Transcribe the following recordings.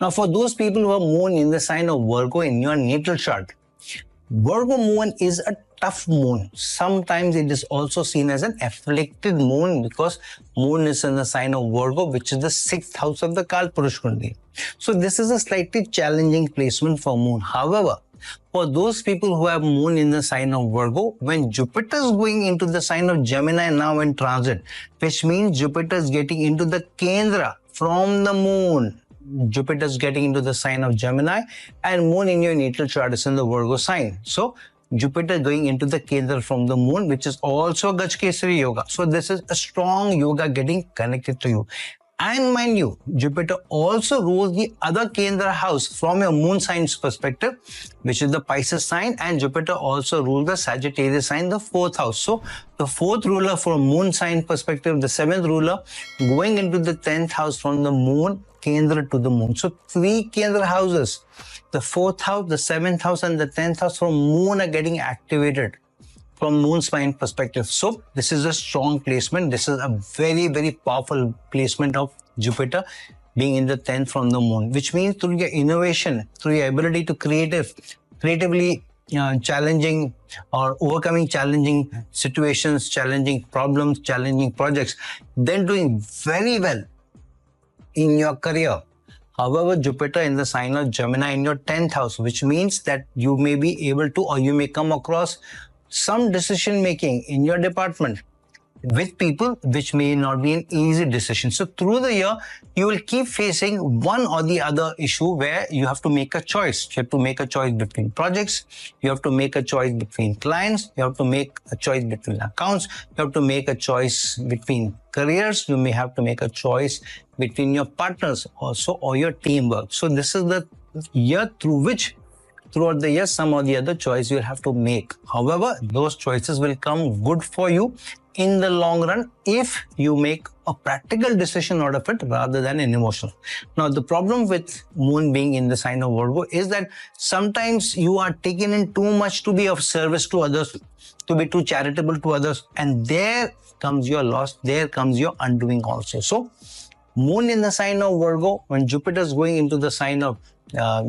Now, for those people who are moon in the sign of Virgo in your natal chart, Virgo moon is a tough moon. Sometimes it is also seen as an afflicted moon because moon is in the sign of Virgo, which is the 6th house of the Kalpurush Kundi. So this is a slightly challenging placement for moon. However, for those people who have moon in the sign of Virgo, when Jupiter is going into the sign of Gemini now in transit, which means Jupiter is getting into the Kendra from the moon. Jupiter is getting into the sign of Gemini and moon in your natal chart is in the Virgo sign. So Jupiter going into the Kendra from the moon, which is also Gajkesari yoga. So this is a strong yoga getting connected to you. And mind you, Jupiter also rules the other Kendra house from your moon sign's perspective, which is the Pisces sign, and Jupiter also rules the Sagittarius sign, the 4th house. So the 4th ruler from moon sign perspective, the 7th ruler going into the 10th house from the moon, Kendra to the moon. So 3 Kendra houses, the 4th house, the 7th house and the 10th house from moon are getting activated from moon sign perspective. So this is a strong placement. This is a very, very powerful placement of Jupiter being in the 10th from the moon, which means through your innovation, through your ability to creatively challenging or overcoming challenging situations, challenging problems, challenging projects, then doing very well in your career. However, Jupiter in the sign of Gemini in your 10th house, which means that you may be able to, or you may come across some decision making in your department with people which may not be an easy decision. So through the year, you will keep facing one or the other issue where you have to make a choice. You have to make a choice between projects. You have to make a choice between clients. You have to make a choice between accounts. You have to make a choice between careers. You may have to make a choice between your partners also or your teamwork. So this is the year through which throughout the year, some or the other choice you'll have to make. However, those choices will come good for you in the long run if you make a practical decision out of it rather than an emotional. Now, the problem with moon being in the sign of Virgo is that sometimes you are taken in too much to be of service to others, to be too charitable to others, and there comes your loss, there comes your undoing also. So, moon in the sign of Virgo, when Jupiter is going into the sign of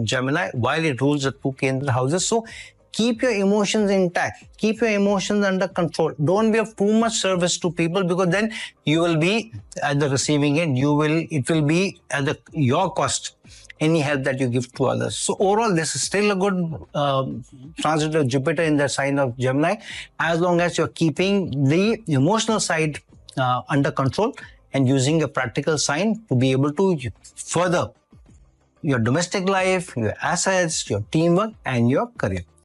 Gemini, while it rules the 2 Kendra houses. So keep your emotions intact, keep your emotions under control. Don't be of too much service to people, because then you will be at the receiving end. It will be at your cost, any help that you give to others. So overall, this is still a good transit of Jupiter in the sign of Gemini, as long as you're keeping the emotional side under control and using a practical sign to be able to further your domestic life, your assets, your teamwork, and your career.